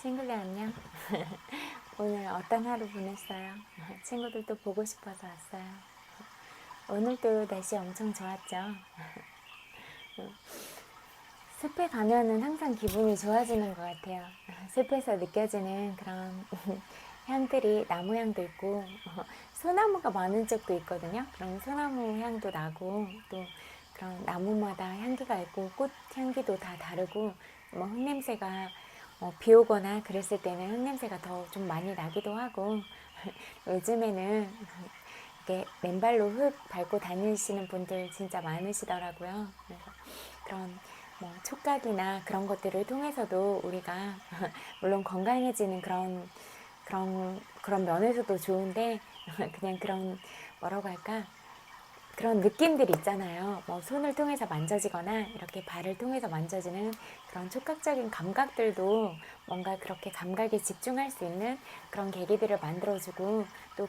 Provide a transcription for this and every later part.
친구들 안녕. 오늘 어떤 하루 보냈어요? 친구들도 보고 싶어서 왔어요. 오늘도 날씨 엄청 좋았죠? 숲에 가면은 항상 기분이 좋아지는 것 같아요. 숲에서 느껴지는 그런 향들이 나무 향도 있고 소나무가 많은 쪽도 있거든요. 그럼 소나무 향도 나고 또 그런 나무마다 향기가 있고 꽃 향기도 다 다르고 뭐 흙냄새가 비 오거나 그랬을 때는 흙냄새가 더 좀 많이 나기도 하고 요즘에는 이렇게 맨발로 흙 밟고 다니시는 분들 진짜 많으시더라고요. 그래서 그런 뭐 촉각이나 그런 것들을 통해서도 우리가 물론 건강해지는 그런 면에서도 좋은데 그냥 그런 뭐라고 할까 그런 느낌들이 있잖아요. 뭐 손을 통해서 만져지거나 이렇게 발을 통해서 만져지는 그런 촉각적인 감각들도 뭔가 그렇게 감각에 집중할 수 있는 그런 계기들을 만들어주고 또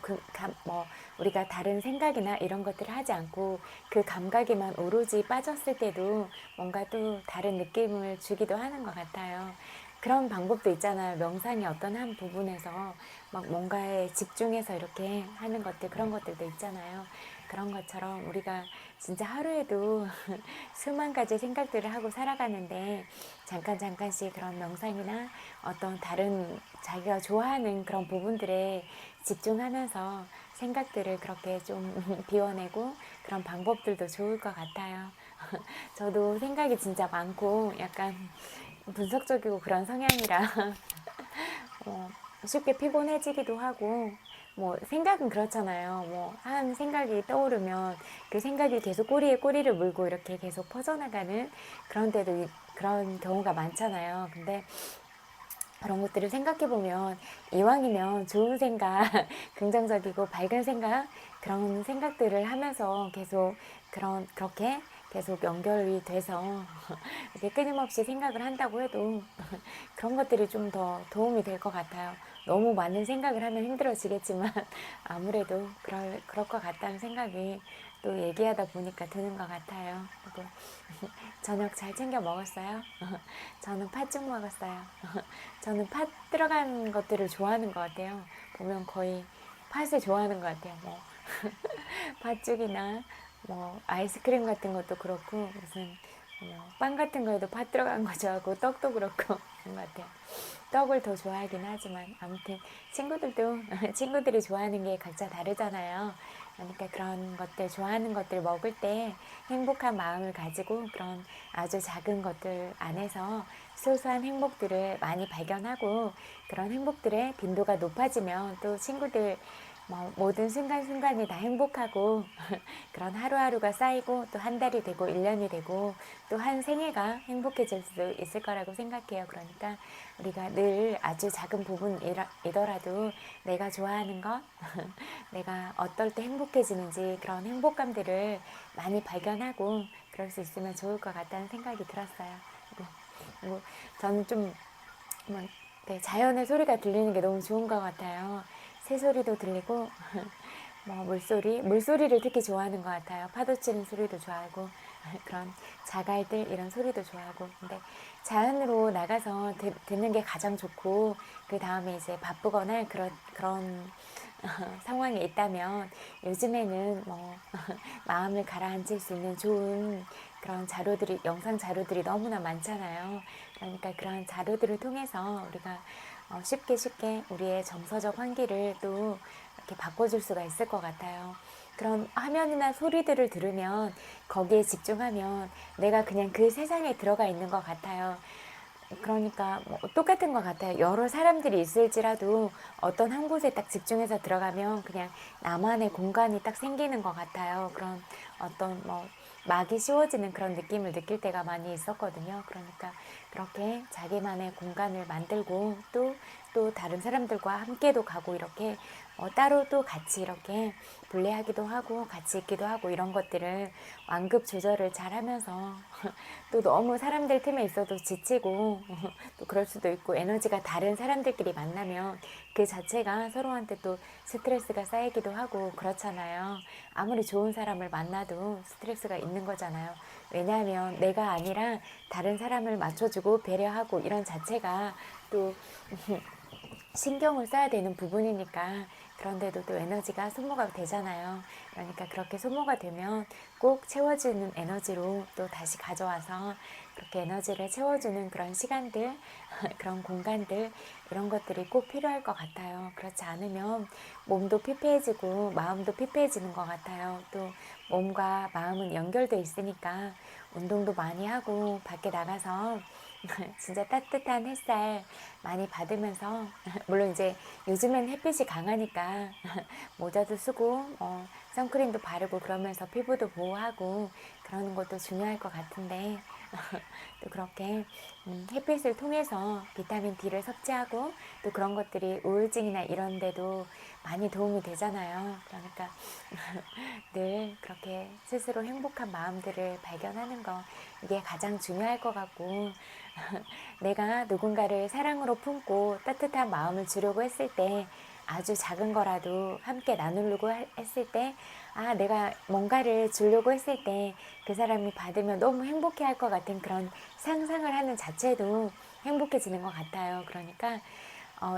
뭐 우리가 다른 생각이나 이런 것들을 하지 않고 그 감각에만 오로지 빠졌을 때도 뭔가 또 다른 느낌을 주기도 하는 것 같아요. 그런 방법도 있잖아요. 명상의 어떤 한 부분에서 막 뭔가에 집중해서 이렇게 하는 것들, 그런 것들도 있잖아요. 그런 것처럼 우리가 진짜 하루에도 수만 가지 생각들을 하고 살아가는데 잠깐씩 그런 명상이나 어떤 다른 자기가 좋아하는 그런 부분들에 집중하면서 생각들을 그렇게 좀 비워내고 그런 방법들도 좋을 것 같아요. 저도 생각이 진짜 많고 약간 분석적이고 그런 성향이라 어, 쉽게 피곤해지기도 하고 뭐 생각은 그렇잖아요. 뭐 한 생각이 떠오르면 그 생각이 계속 꼬리에 꼬리를 물고 이렇게 계속 퍼져나가는 그런 경우가 많잖아요. 근데 그런 것들을 생각해 보면 이왕이면 좋은 생각, 긍정적이고 밝은 생각 그런 생각들을 하면서 계속 그렇게 계속 연결이 돼서 이렇게 끊임없이 생각을 한다고 해도 그런 것들이 좀 더 도움이 될 것 같아요. 너무 많은 생각을 하면 힘들어지겠지만 아무래도 그럴 것 같다는 생각이 또 얘기하다 보니까 드는 것 같아요. 그리고 저녁 잘 챙겨 먹었어요? 저는 팥죽 먹었어요. 저는 팥 들어간 것들을 좋아하는 것 같아요. 보면 거의 팥을 좋아하는 것 같아요. 뭐 팥죽이나 뭐 아이스크림 같은 것도 그렇고 무슨 빵 같은 거에도 팥 들어간 거 좋아하고 떡도 그렇고 그런 것 같아요. 떡을 더 좋아하긴 하지만 아무튼 친구들도 친구들이 좋아하는 게 각자 다르잖아요. 그러니까 그런 것들 좋아하는 것들 먹을 때 행복한 마음을 가지고 그런 아주 작은 것들 안에서 소소한 행복들을 많이 발견하고 그런 행복들의 빈도가 높아지면 또 친구들 뭐 모든 순간순간이 다 행복하고 그런 하루하루가 쌓이고 또 한 달이 되고 1년이 되고 또 한 생애가 행복해질 수 있을 거라고 생각해요. 그러니까 우리가 늘 아주 작은 부분이더라도 내가 좋아하는 것, 내가 어떨 때 행복해지는지 그런 행복감들을 많이 발견하고 그럴 수 있으면 좋을 것 같다는 생각이 들었어요. 그리고 저는 좀 뭐, 네, 자연의 소리가 들리는 게 너무 좋은 것 같아요. 새소리도 들리고 뭐 물소리를 특히 좋아하는 것 같아요. 파도 치는 소리도 좋아하고 그런 자갈들 이런 소리도 좋아하고 근데 자연으로 나가서 듣는 게 가장 좋고 그 다음에 이제 바쁘거나 그런 상황에 있다면 요즘에는 뭐 마음을 가라앉힐 수 있는 좋은 그런 영상 자료들이 너무나 많잖아요. 그러니까 그런 자료들을 통해서 우리가 쉽게 우리의 정서적 환기를 또 이렇게 바꿔줄 수가 있을 것 같아요. 그런 화면이나 소리들을 들으면 거기에 집중하면 내가 그냥 그 세상에 들어가 있는 것 같아요. 그러니까 뭐 똑같은 것 같아요. 여러 사람들이 있을지라도 어떤 한 곳에 딱 집중해서 들어가면 그냥 나만의 공간이 딱 생기는 것 같아요. 그런 어떤 뭐 막이 씌워지는 그런 느낌을 느낄 때가 많이 있었거든요. 그러니까 그렇게 자기만의 공간을 만들고 또 다른 사람들과 함께도 가고 이렇게 따로 또 같이 이렇게 분리하기도 하고 같이 있기도 하고 이런 것들을 완급 조절을 잘 하면서 또 너무 사람들 틈에 있어도 지치고 또 그럴 수도 있고 에너지가 다른 사람들끼리 만나면 그 자체가 서로한테 또 스트레스가 쌓이기도 하고 그렇잖아요. 아무리 좋은 사람을 만나도 스트레스가 있는 거잖아요. 왜냐하면 내가 아니라 다른 사람을 맞춰주고 배려하고 이런 자체가 또 신경을 써야 되는 부분이니까 그런데도 또 에너지가 소모가 되잖아요. 그러니까 그렇게 소모가 되면 꼭 채워지는 에너지로 또 다시 가져와서 그렇게 에너지를 채워주는 그런 시간들, 그런 공간들 이런 것들이 꼭 필요할 것 같아요. 그렇지 않으면 몸도 피폐해지고 마음도 피폐해지는 것 같아요. 또 몸과 마음은 연결돼 있으니까 운동도 많이 하고 밖에 나가서 진짜 따뜻한 햇살 많이 받으면서 물론 이제 요즘엔 햇빛이 강하니까 모자도 쓰고 선크림도 바르고 그러면서 피부도 보호하고 그러는 것도 중요할 것 같은데 또 그렇게 햇빛을 통해서 비타민 D를 섭취하고 또 그런 것들이 우울증이나 이런 데도 많이 도움이 되잖아요. 그러니까 늘 그렇게 스스로 행복한 마음들을 발견하는 거 이게 가장 중요할 것 같고 내가 누군가를 사랑으로 품고 따뜻한 마음을 주려고 했을 때 아주 작은 거라도 함께 나누려고 했을 때 내가 뭔가를 주려고 했을 때 그 사람이 받으면 너무 행복해 할 것 같은 그런 상상을 하는 자체도 행복해지는 것 같아요. 그러니까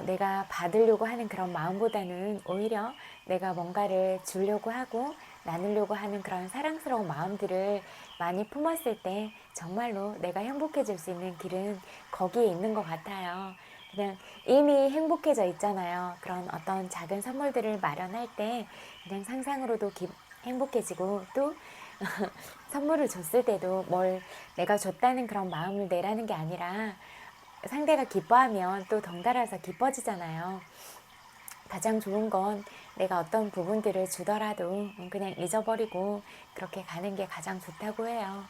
내가 받으려고 하는 그런 마음보다는 오히려 내가 뭔가를 주려고 하고 나누려고 하는 그런 사랑스러운 마음들을 많이 품었을 때 정말로 내가 행복해질 수 있는 길은 거기에 있는 것 같아요. 그냥 이미 행복해져 있잖아요. 그런 어떤 작은 선물들을 마련할 때 그냥 상상으로도 행복해지고 또 선물을 줬을 때도 뭘 내가 줬다는 그런 마음을 내라는 게 아니라 상대가 기뻐하면 또 덩달아서 기뻐지잖아요. 가장 좋은 건 내가 어떤 부분들을 주더라도 그냥 잊어버리고 그렇게 가는 게 가장 좋다고 해요.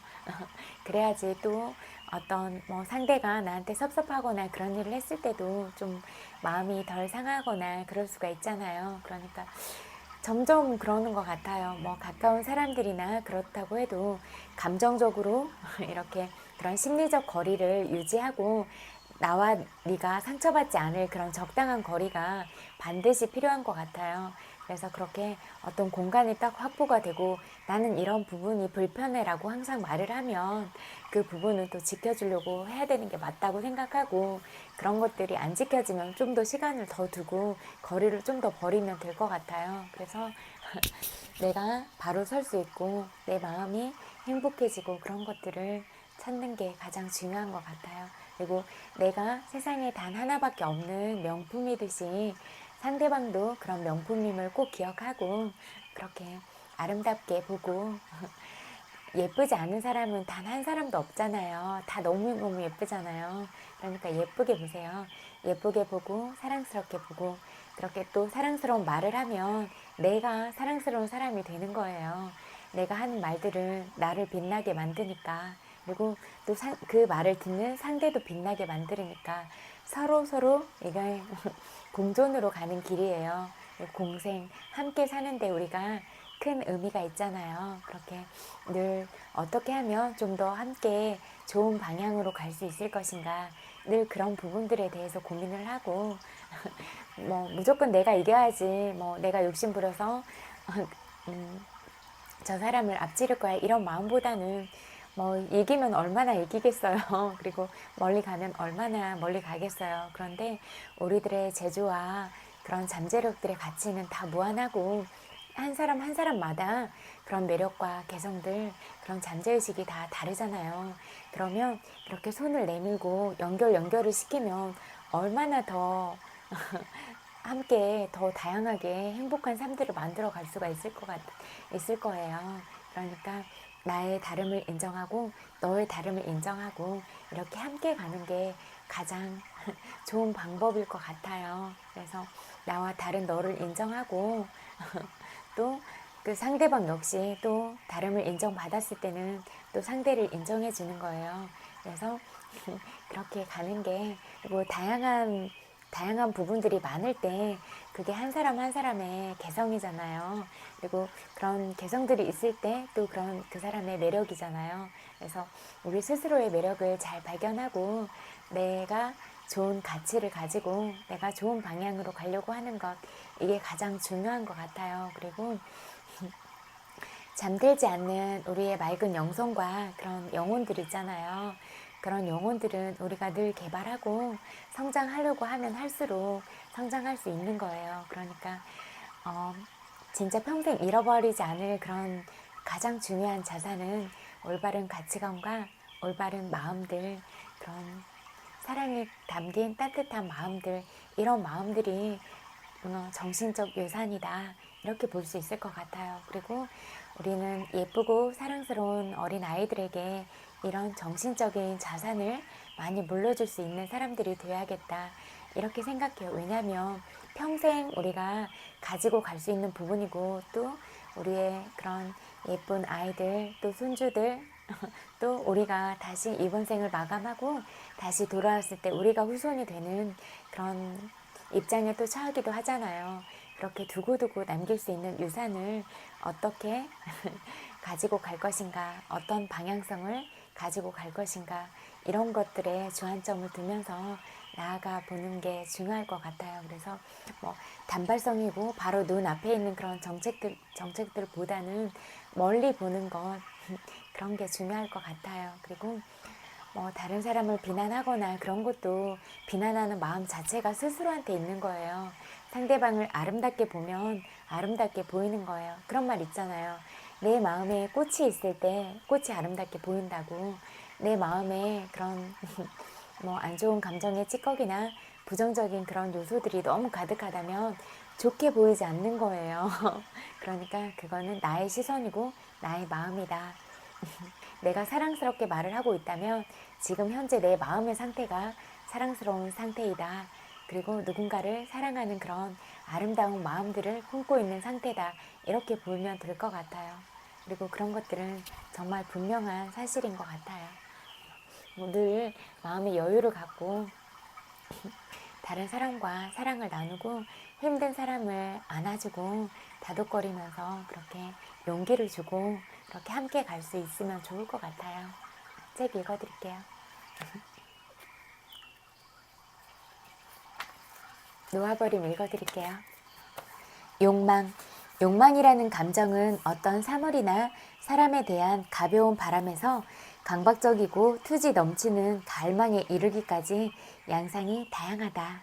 그래야지 또 어떤 상대가 나한테 섭섭하거나 그런 일을 했을 때도 좀 마음이 덜 상하거나 그럴 수가 있잖아요. 그러니까 점점 그러는 것 같아요. 가까운 사람들이나 그렇다고 해도 감정적으로 이렇게 그런 심리적 거리를 유지하고 나와 네가 상처받지 않을 그런 적당한 거리가 반드시 필요한 것 같아요. 그래서 그렇게 어떤 공간이 딱 확보가 되고 나는 이런 부분이 불편해라고 항상 말을 하면 그 부분을 또 지켜주려고 해야 되는 게 맞다고 생각하고 그런 것들이 안 지켜지면 좀 더 시간을 더 두고 거리를 좀 더 버리면 될 것 같아요. 그래서 내가 바로 설 수 있고 내 마음이 행복해지고 그런 것들을 찾는 게 가장 중요한 것 같아요. 그리고 내가 세상에 단 하나밖에 없는 명품이듯이 상대방도 그런 명품임을 꼭 기억하고 그렇게 아름답게 보고 예쁘지 않은 사람은 단 한 사람도 없잖아요. 다 너무너무 예쁘잖아요. 그러니까 예쁘게 보세요. 예쁘게 보고 사랑스럽게 보고 그렇게 또 사랑스러운 말을 하면 내가 사랑스러운 사람이 되는 거예요. 내가 하는 말들은 나를 빛나게 만드니까 그리고 또 그 말을 듣는 상대도 빛나게 만들으니까 서로 이게 공존으로 가는 길이에요. 공생 함께 사는데 우리가 큰 의미가 있잖아요. 그렇게 늘 어떻게 하면 좀 더 함께 좋은 방향으로 갈 수 있을 것인가 늘 그런 부분들에 대해서 고민을 하고 무조건 내가 이겨야지 내가 욕심 부려서 저 사람을 앞지를 거야 이런 마음보다는 이기면 얼마나 이기겠어요. 그리고 멀리 가면 얼마나 멀리 가겠어요. 그런데 우리들의 재주와 그런 잠재력들의 가치는 다 무한하고 한 사람 한 사람마다 그런 매력과 개성들 그런 잠재의식이 다 다르잖아요. 그러면 이렇게 손을 내밀고 연결을 시키면 얼마나 더 함께 더 다양하게 행복한 삶들을 만들어 갈 수가 있을 거예요. 그러니까 나의 다름을 인정하고 너의 다름을 인정하고 이렇게 함께 가는 게 가장 좋은 방법일 것 같아요. 그래서 나와 다른 너를 인정하고 또 그 상대방 역시 또 다름을 인정받았을 때는 또 상대를 인정해 주는 거예요. 그래서 그렇게 가는 게 그리고 다양한 다양한 부분들이 많을 때 그게 한 사람 한 사람의 개성이잖아요. 그리고 그런 개성들이 있을 때 또 그런 그 사람의 매력이잖아요. 그래서 우리 스스로의 매력을 잘 발견하고 내가 좋은 가치를 가지고 내가 좋은 방향으로 가려고 하는 것, 이게 가장 중요한 것 같아요. 그리고 잠들지 않는 우리의 맑은 영성과 그런 영혼들 있잖아요. 그런 영혼들은 우리가 늘 개발하고 성장하려고 하면 할수록 성장할 수 있는 거예요. 그러니까 진짜 평생 잃어버리지 않을 그런 가장 중요한 자산은 올바른 가치관과 올바른 마음들, 그런 사랑이 담긴 따뜻한 마음들, 이런 마음들이 정신적 유산이다, 이렇게 볼 수 있을 것 같아요. 그리고 우리는 예쁘고 사랑스러운 어린 아이들에게 이런 정신적인 자산을 많이 물려줄 수 있는 사람들이 되어야겠다, 이렇게 생각해요. 왜냐하면 평생 우리가 가지고 갈 수 있는 부분이고, 또 우리의 그런 예쁜 아이들, 또 손주들, 또 우리가 다시 이번 생을 마감하고 다시 돌아왔을 때 우리가 후손이 되는 그런 입장에 또 처하기도 하잖아요. 그렇게 두고두고 남길 수 있는 유산을 어떻게 가지고 갈 것인가, 어떤 방향성을 가지고 갈 것인가, 이런 것들에 주안점을 두면서 나아가 보는 게 중요할 것 같아요. 그래서 뭐 단발성이고 바로 눈앞에 있는 그런 정책들보다는 멀리 보는 것, 그런 게 중요할 것 같아요. 그리고 뭐 다른 사람을 비난하거나 그런 것도, 비난하는 마음 자체가 스스로한테 있는 거예요. 상대방을 아름답게 보면 아름답게 보이는 거예요. 그런 말 있잖아요. 내 마음에 꽃이 있을 때 꽃이 아름답게 보인다고. 내 마음에 그런 뭐 안 좋은 감정의 찌꺼기나 부정적인 그런 요소들이 너무 가득하다면 좋게 보이지 않는 거예요. 그러니까 그거는 나의 시선이고 나의 마음이다. 내가 사랑스럽게 말을 하고 있다면 지금 현재 내 마음의 상태가 사랑스러운 상태이다. 그리고 누군가를 사랑하는 그런 아름다운 마음들을 품고 있는 상태다. 이렇게 보면 될 것 같아요. 그리고 그런 것들은 정말 분명한 사실인 것 같아요. 늘 마음의 여유를 갖고 다른 사람과 사랑을 나누고 힘든 사람을 안아주고 다독거리면서 그렇게 용기를 주고 그렇게 함께 갈 수 있으면 좋을 것 같아요. 책 읽어드릴게요. 놓아버림 읽어드릴게요. 욕망. 욕망이라는 감정은 어떤 사물이나 사람에 대한 가벼운 바람에서 강박적이고 투지 넘치는 갈망에 이르기까지 양상이 다양하다.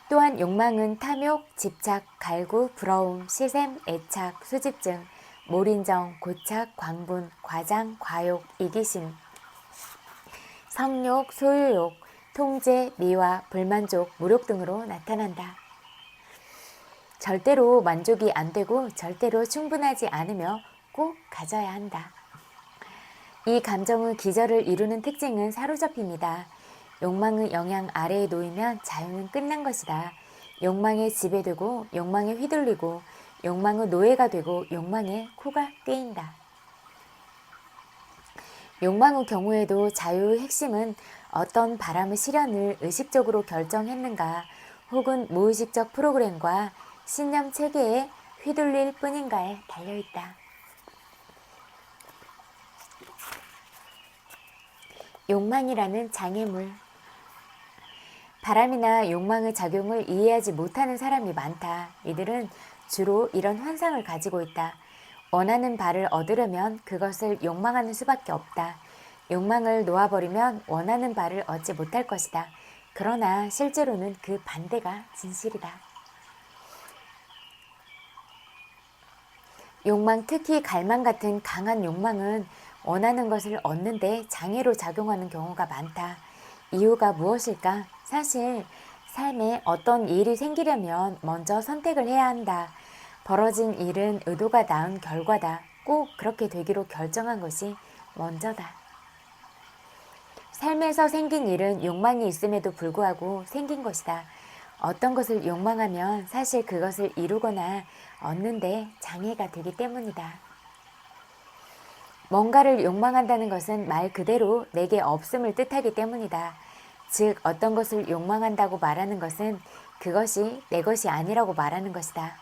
또한 욕망은 탐욕, 집착, 갈구, 부러움, 시샘, 애착, 수집증, 몰인정, 고착, 광분, 과장, 과욕, 이기심, 성욕, 소유욕, 통제, 미화, 불만족, 무력 등으로 나타난다. 절대로 만족이 안 되고 절대로 충분하지 않으며 꼭 가져야 한다. 이 감정의 기저를 이루는 특징은 사로잡힙니다. 욕망의 영향 아래에 놓이면 자유는 끝난 것이다. 욕망에 지배되고 욕망에 휘둘리고 욕망의 노예가 되고 욕망에 코가 꿰인다. 욕망의 경우에도 자유의 핵심은 어떤 바람의 실현을 의식적으로 결정했는가, 혹은 무의식적 프로그램과 신념 체계에 휘둘릴 뿐인가에 달려있다. 욕망이라는 장애물. 바람이나 욕망의 작용을 이해하지 못하는 사람이 많다. 이들은 주로 이런 환상을 가지고 있다. 원하는 바를 얻으려면 그것을 욕망하는 수밖에 없다. 욕망을 놓아버리면 원하는 바를 얻지 못할 것이다. 그러나 실제로는 그 반대가 진실이다. 욕망, 특히 갈망 같은 강한 욕망은 원하는 것을 얻는데 장애로 작용하는 경우가 많다. 이유가 무엇일까? 사실 삶에 어떤 일이 생기려면 먼저 선택을 해야 한다. 벌어진 일은 의도가 낳은 결과다. 꼭 그렇게 되기로 결정한 것이 먼저다. 삶에서 생긴 일은 욕망이 있음에도 불구하고 생긴 것이다. 어떤 것을 욕망하면 사실 그것을 이루거나 얻는데 장애가 되기 때문이다. 뭔가를 욕망한다는 것은 말 그대로 내게 없음을 뜻하기 때문이다. 즉 어떤 것을 욕망한다고 말하는 것은 그것이 내 것이 아니라고 말하는 것이다.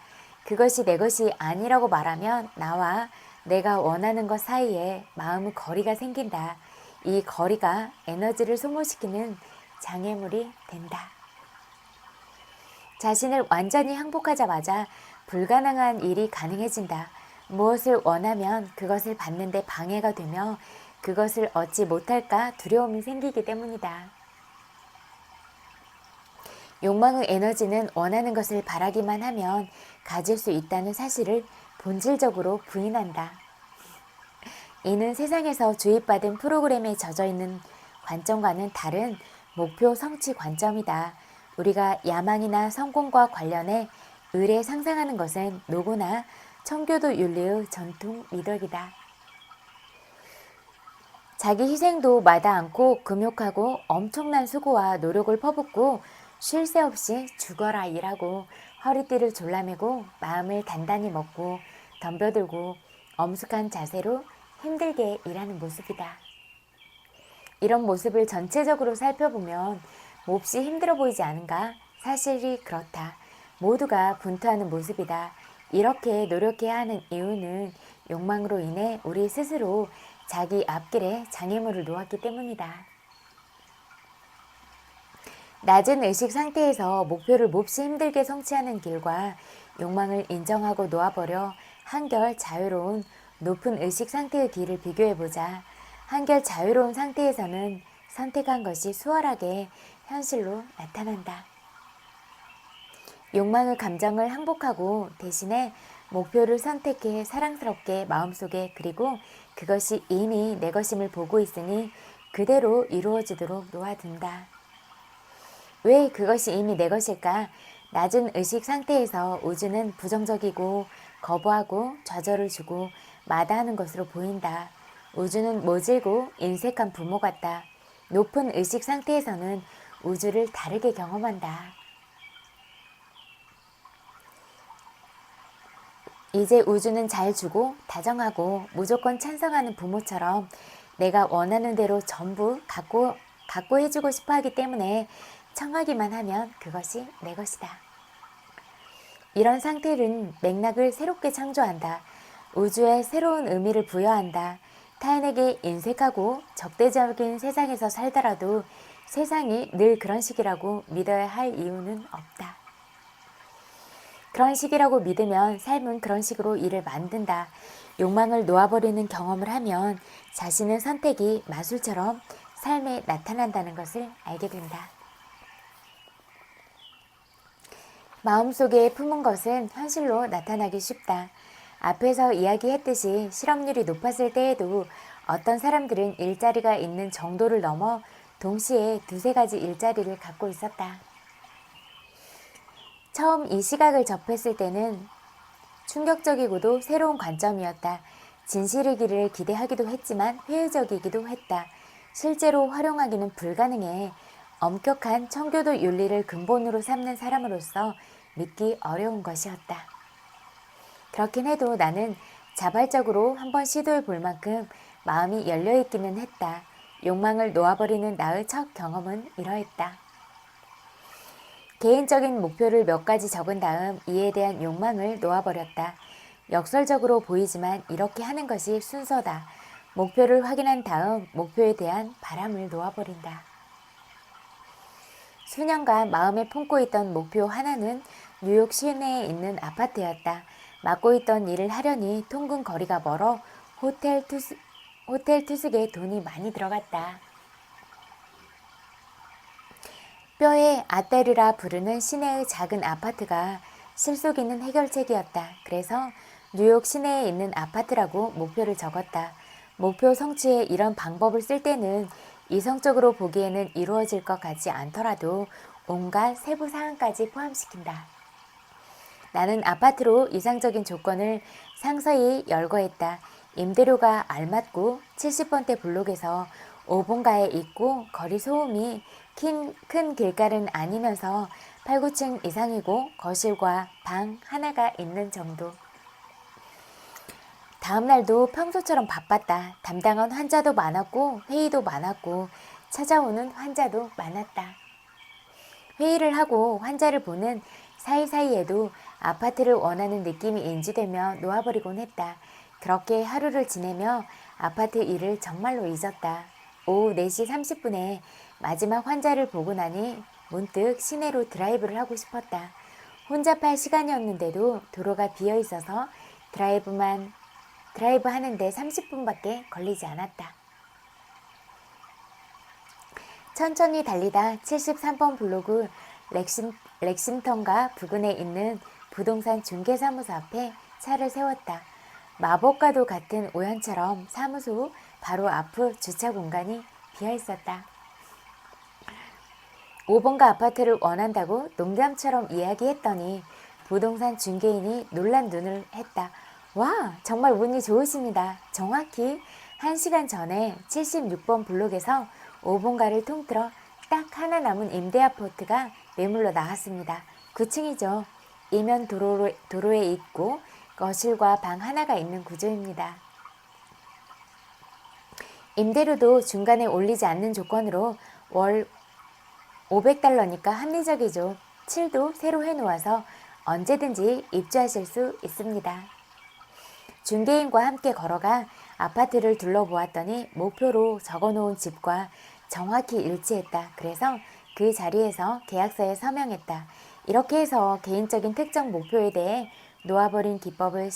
그것이 내 것이 아니라고 말하면 나와 내가 원하는 것 사이에 마음의 거리가 생긴다. 이 거리가 에너지를 소모시키는 장애물이 된다. 자신을 완전히 항복하자마자 불가능한 일이 가능해진다. 무엇을 원하면 그것을 받는데 방해가 되며 그것을 얻지 못할까 두려움이 생기기 때문이다. 욕망의 에너지는 원하는 것을 바라기만 하면 가질 수 있다는 사실을 본질적으로 부인한다. 이는 세상에서 주입받은 프로그램에 젖어 있는 관점과는 다른 목표 성취 관점이다. 우리가 야망이나 성공과 관련해 의례 상상하는 것은 노고나 청교도 윤리의 전통 미덕이다. 자기 희생도 마다 않고 금욕하고 엄청난 수고와 노력을 퍼붓고 쉴 새 없이 죽어라 일하고 허리띠를 졸라매고 마음을 단단히 먹고 덤벼들고 엄숙한 자세로 힘들게 일하는 모습이다. 이런 모습을 전체적으로 살펴보면 몹시 힘들어 보이지 않은가? 사실이 그렇다. 모두가 분투하는 모습이다. 이렇게 노력해야 하는 이유는 욕망으로 인해 우리 스스로 자기 앞길에 장애물을 놓았기 때문이다. 낮은 의식 상태에서 목표를 몹시 힘들게 성취하는 길과 욕망을 인정하고 놓아버려 한결 자유로운 높은 의식 상태의 길을 비교해보자. 한결 자유로운 상태에서는 선택한 것이 수월하게 현실로 나타난다. 욕망의 감정을 항복하고 대신에 목표를 선택해 사랑스럽게 마음속에 그리고 그것이 이미 내 것임을 보고 있으니 그대로 이루어지도록 놓아둔다. 왜 그것이 이미 내 것일까? 낮은 의식 상태에서 우주는 부정적이고 거부하고 좌절을 주고 마다하는 것으로 보인다. 우주는 모질고 인색한 부모 같다. 높은 의식 상태에서는 우주를 다르게 경험한다. 이제 우주는 잘 주고 다정하고 무조건 찬성하는 부모처럼 내가 원하는 대로 전부 갖고 해주고 싶어 하기 때문에 청하기만 하면 그것이 내 것이다. 이런 상태는 맥락을 새롭게 창조한다. 우주에 새로운 의미를 부여한다. 타인에게 인색하고 적대적인 세상에서 살더라도 세상이 늘 그런 식이라고 믿어야 할 이유는 없다. 그런 식이라고 믿으면 삶은 그런 식으로 일을 만든다. 욕망을 놓아버리는 경험을 하면 자신의 선택이 마술처럼 삶에 나타난다는 것을 알게 된다. 마음속에 품은 것은 현실로 나타나기 쉽다. 앞에서 이야기했듯이 실업률이 높았을 때에도 어떤 사람들은 일자리가 있는 정도를 넘어 동시에 두세 가지 일자리를 갖고 있었다. 처음 이 시각을 접했을 때는 충격적이고도 새로운 관점이었다. 진실이기를 기대하기도 했지만 회의적이기도 했다. 실제로 활용하기는 불가능해. 엄격한 청교도 윤리를 근본으로 삼는 사람으로서 믿기 어려운 것이었다. 그렇긴 해도 나는 자발적으로 한번 시도해 볼 만큼 마음이 열려있기는 했다. 욕망을 놓아버리는 나의 첫 경험은 이러했다. 개인적인 목표를 몇 가지 적은 다음 이에 대한 욕망을 놓아버렸다. 역설적으로 보이지만 이렇게 하는 것이 순서다. 목표를 확인한 다음 목표에 대한 바람을 놓아버린다. 수년간 마음에 품고 있던 목표 하나는 뉴욕 시내에 있는 아파트였다. 맡고 있던 일을 하려니 통근 거리가 멀어 호텔 투숙에 돈이 많이 들어갔다. 뼈에 아떼르라 부르는 시내의 작은 아파트가 실속 있는 해결책이었다. 그래서 뉴욕 시내에 있는 아파트라고 목표를 적었다. 목표 성취에 이런 방법을 쓸 때는 이성적으로 보기에는 이루어질 것 같지 않더라도 온갖 세부 사항까지 포함시킨다. 나는 아파트로 이상적인 조건을 상세히 열거했다. 임대료가 알맞고 70번대 블록에서 5번가에 있고 거리 소음이 큰 길가는 아니면서 8, 9층 이상이고 거실과 방 하나가 있는 정도. 다음 날도 평소처럼 바빴다. 담당한 환자도 많았고 회의도 많았고 찾아오는 환자도 많았다. 회의를 하고 환자를 보는 사이사이에도 아파트를 원하는 느낌이 인지되며 놓아버리곤 했다. 그렇게 하루를 지내며 아파트 일을 정말로 잊었다. 오후 4시 30분에 마지막 환자를 보고 나니 문득 시내로 드라이브를 하고 싶었다. 혼잡할 시간이었는데도 도로가 비어 있어서 드라이브 하는데 30분밖에 걸리지 않았다. 천천히 달리다 73번 블로그 렉싱턴가 부근에 있는 부동산 중개사무소 앞에 차를 세웠다. 마법과도 같은 우연처럼 사무소 바로 앞 주차 공간이 비어 있었다. 5번가 아파트를 원한다고 농담처럼 이야기했더니 부동산 중개인이 놀란 눈을 했다. 와, 정말 운이 좋으십니다. 정확히 1시간 전에 76번 블록에서 5번가를 통틀어 딱 하나 남은 임대 아파트가 매물로 나왔습니다. 9층이죠. 이면 도로에 있고 거실과 방 하나가 있는 구조입니다. 임대료도 중간에 올리지 않는 조건으로 월 $500니까 합리적이죠. 칠도 새로 해놓아서 언제든지 입주하실 수 있습니다. 중개인과 함께 걸어가 아파트를 둘러보았더니 목표로 적어놓은 집과 정확히 일치했다. 그래서 그 자리에서 계약서에 서명했다. 이렇게 해서 개인적인 특정 목표에 대해 놓아버린 기법을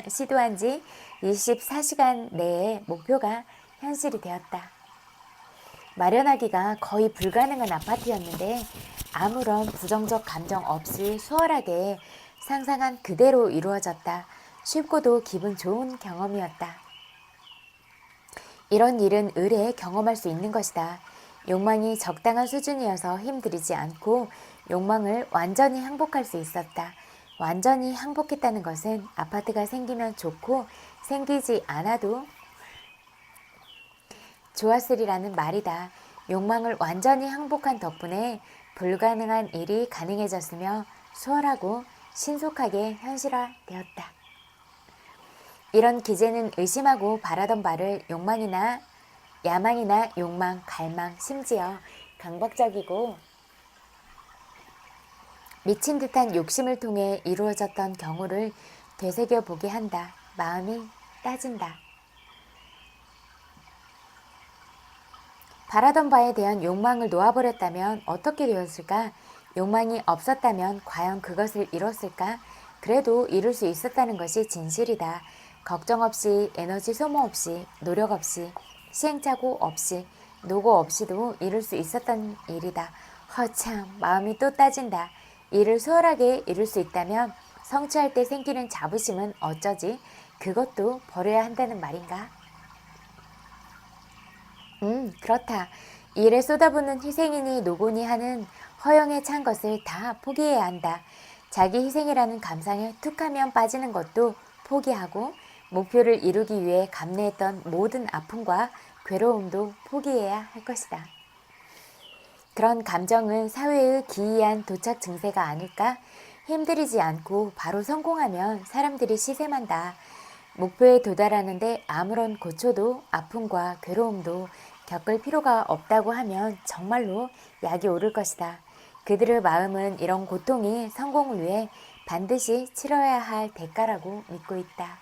시도한 지 24시간 내에 목표가 현실이 되었다. 마련하기가 거의 불가능한 아파트였는데 아무런 부정적 감정 없이 수월하게 상상한 그대로 이루어졌다. 쉽고도 기분 좋은 경험이었다. 이런 일은 의례 경험할 수 있는 것이다. 욕망이 적당한 수준이어서 힘들이지 않고 욕망을 완전히 항복할 수 있었다. 완전히 항복했다는 것은 아파트가 생기면 좋고 생기지 않아도 좋았으리라는 말이다. 욕망을 완전히 항복한 덕분에 불가능한 일이 가능해졌으며 수월하고 신속하게 현실화되었다. 이런 기제는 의심하고 바라던 바를 야망이나 욕망, 갈망, 심지어 강박적이고 미친 듯한 욕심을 통해 이루어졌던 경우를 되새겨보게 한다. 마음이 따진다. 바라던 바에 대한 욕망을 놓아버렸다면 어떻게 되었을까? 욕망이 없었다면 과연 그것을 이뤘을까? 그래도 이룰 수 있었다는 것이 진실이다. 걱정 없이, 에너지 소모 없이, 노력 없이, 시행착오 없이, 노고 없이도 이룰 수 있었던 일이다. 허참, 마음이 또 따진다. 일을 수월하게 이룰 수 있다면 성취할 때 생기는 자부심은 어쩌지? 그것도 버려야 한다는 말인가? 그렇다. 일에 쏟아붓는 희생이니 노고니 하는 허영에 찬 것을 다 포기해야 한다. 자기 희생이라는 감상에 툭하면 빠지는 것도 포기하고 목표를 이루기 위해 감내했던 모든 아픔과 괴로움도 포기해야 할 것이다. 그런 감정은 사회의 기이한 도착 증세가 아닐까? 힘들이지 않고 바로 성공하면 사람들이 시샘한다. 목표에 도달하는데 아무런 고초도 아픔과 괴로움도 겪을 필요가 없다고 하면 정말로 약이 오를 것이다. 그들의 마음은 이런 고통이 성공을 위해 반드시 치러야 할 대가라고 믿고 있다.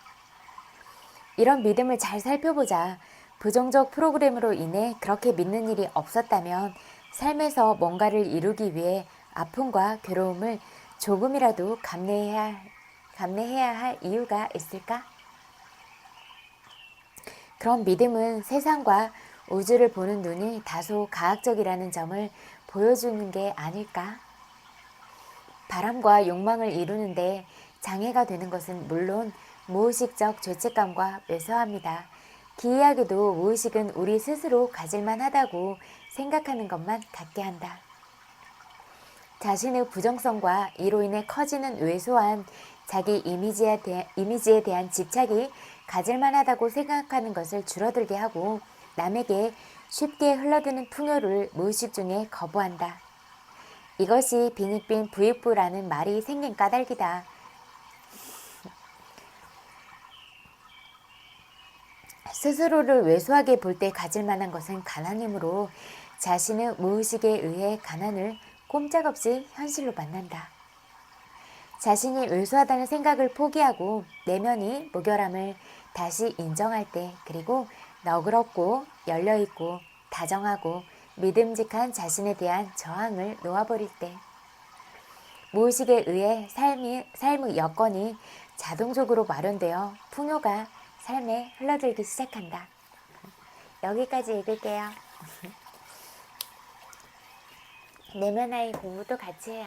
이런 믿음을 잘 살펴보자. 부정적 프로그램으로 인해 그렇게 믿는 일이 없었다면 삶에서 뭔가를 이루기 위해 아픔과 괴로움을 조금이라도 감내해야 할 이유가 있을까? 그런 믿음은 세상과 우주를 보는 눈이 다소 가학적이라는 점을 보여주는 게 아닐까? 바람과 욕망을 이루는데 장애가 되는 것은 물론 무의식적 죄책감과 묘사합니다. 기이하게도 무의식은 우리 스스로 가질만 하다고 생각하는 것만 같게 한다. 자신의 부정성과 이로 인해 커지는 왜소한 자기 이미지에 대한 집착이 가질만 하다고 생각하는 것을 줄어들게 하고 남에게 쉽게 흘러드는 풍요를 무의식 중에 거부한다. 이것이 빈익빈 부익부라는 말이 생긴 까닭이다. 스스로를 왜소하게 볼 때 가질 만한 것은 가난이므로 자신의 무의식에 의해 가난을 꼼짝없이 현실로 만난다. 자신이 왜소하다는 생각을 포기하고 내면이 무결함을 다시 인정할 때, 그리고 너그럽고 열려있고 다정하고 믿음직한 자신에 대한 저항을 놓아버릴 때, 무의식에 의해 삶의 여건이 자동적으로 마련되어 풍요가 삶에 흘러들기 시작한다. 여기까지 읽을게요. 내면 아이 공부도 같이 해요.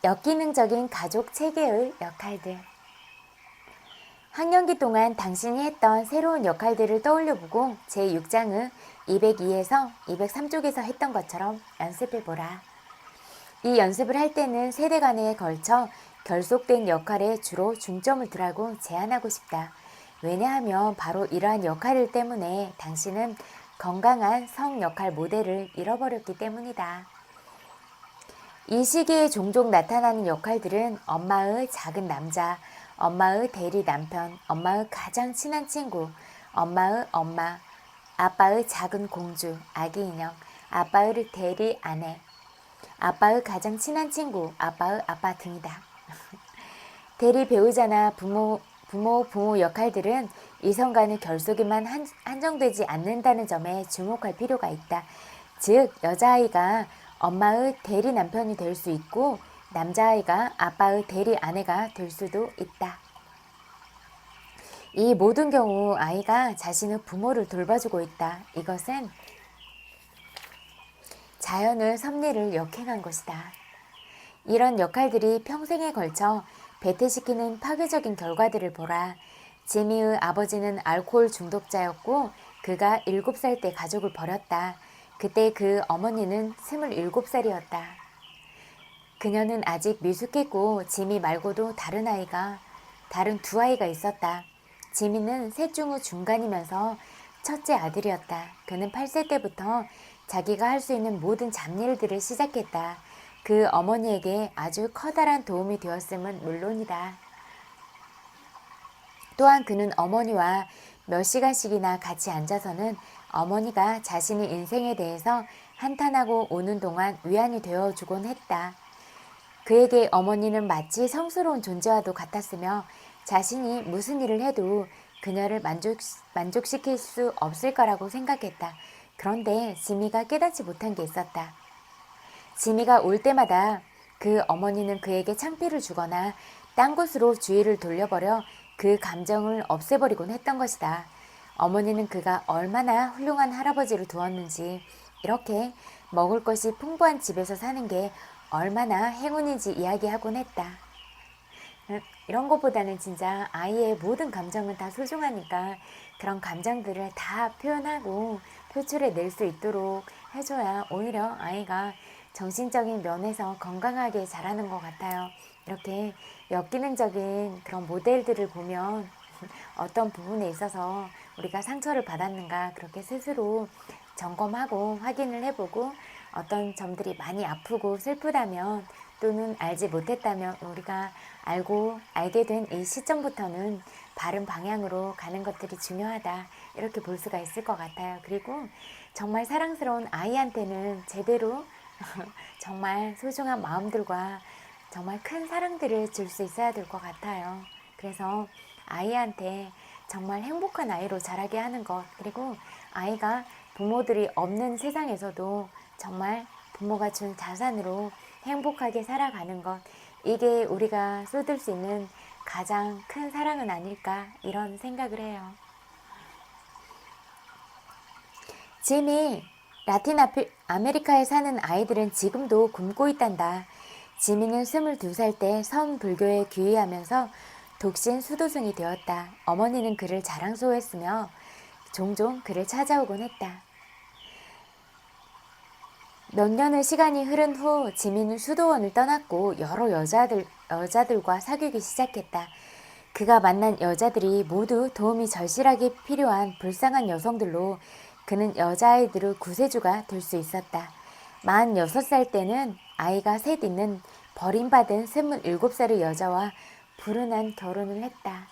역기능적인 가족 체계의 역할들. 학년기 동안 당신이 했던 새로운 역할들을 떠올려보고 제6장의 202에서 203쪽에서 했던 것처럼 연습해보라. 이 연습을 할 때는 세대 간에 걸쳐 결속된 역할에 주로 중점을 두라고 제안하고 싶다. 왜냐하면 바로 이러한 역할 때문에 당신은 건강한 성 역할 모델을 잃어버렸기 때문이다. 이 시기에 종종 나타나는 역할들은 엄마의 작은 남자, 엄마의 대리 남편, 엄마의 가장 친한 친구, 엄마의 엄마, 아빠의 작은 공주, 아기 인형, 아빠의 대리 아내, 아빠의 가장 친한 친구, 아빠의 아빠 등이다. 대리 배우자나 부모 역할들은 이성 간의 결속에만 한정되지 않는다는 점에 주목할 필요가 있다. 즉, 여자아이가 엄마의 대리 남편이 될 수 있고 남자아이가 아빠의 대리 아내가 될 수도 있다. 이 모든 경우 아이가 자신의 부모를 돌봐주고 있다. 이것은 자연의 섭리를 역행한 것이다. 이런 역할들이 평생에 걸쳐 배태시키는 파괴적인 결과들을 보라. 지미의 아버지는 알코올 중독자였고 그가 7살 때 가족을 버렸다. 그때 그 어머니는 27살이었다. 그녀는 아직 미숙했고 지미 말고도 다른 두 아이가 있었다. 지미는 셋 중의 중간이면서 첫째 아들이었다. 그는 8세 때부터 자기가 할 수 있는 모든 잡일들을 시작했다. 그 어머니에게 아주 커다란 도움이 되었음은 물론이다. 또한 그는 어머니와 몇 시간씩이나 같이 앉아서는 어머니가 자신의 인생에 대해서 한탄하고 오는 동안 위안이 되어주곤 했다. 그에게 어머니는 마치 성스러운 존재와도 같았으며 자신이 무슨 일을 해도 그녀를 만족시킬 수 없을 거라고 생각했다. 그런데 지미가 깨닫지 못한 게 있었다. 지미가 올 때마다 그 어머니는 그에게 창피를 주거나 딴 곳으로 주의를 돌려버려 그 감정을 없애버리곤 했던 것이다. 어머니는 그가 얼마나 훌륭한 할아버지를 두었는지, 이렇게 먹을 것이 풍부한 집에서 사는 게 얼마나 행운인지 이야기하곤 했다. 이런 것보다는 진짜 아이의 모든 감정은 다 소중하니까 그런 감정들을 다 표현하고 표출해 낼 수 있도록 해줘야 오히려 아이가 정신적인 면에서 건강하게 자라는 것 같아요. 이렇게 역기능적인 그런 모델들을 보면 어떤 부분에 있어서 우리가 상처를 받았는가 그렇게 스스로 점검하고 확인을 해보고 어떤 점들이 많이 아프고 슬프다면 또는 알지 못했다면 우리가 알게 된 이 시점부터는 바른 방향으로 가는 것들이 중요하다 이렇게 볼 수가 있을 것 같아요. 그리고 정말 사랑스러운 아이한테는 제대로 정말 소중한 마음들과 정말 큰 사랑들을 줄 수 있어야 될 것 같아요. 그래서 아이한테 정말 행복한 아이로 자라게 하는 것, 그리고 아이가 부모들이 없는 세상에서도 정말 부모가 준 자산으로 행복하게 살아가는 것, 이게 우리가 쏟을 수 있는 가장 큰 사랑은 아닐까 이런 생각을 해요. 지미, 라틴 아메리카에 사는 아이들은 지금도 굶고 있단다. 지미는 22살 때 선 불교에 귀의하면서 독신 수도승이 되었다. 어머니는 그를 자랑스러워했으며 종종 그를 찾아오곤 했다. 몇 년의 시간이 흐른 후 지미는 수도원을 떠났고 여러 여자들과 사귀기 시작했다. 그가 만난 여자들이 모두 도움이 절실하게 필요한 불쌍한 여성들로 그는 여자아이들의 구세주가 될 수 있었다. 46살 때는 아이가 셋 있는 버림받은 27살의 여자와 불운한 결혼을 했다.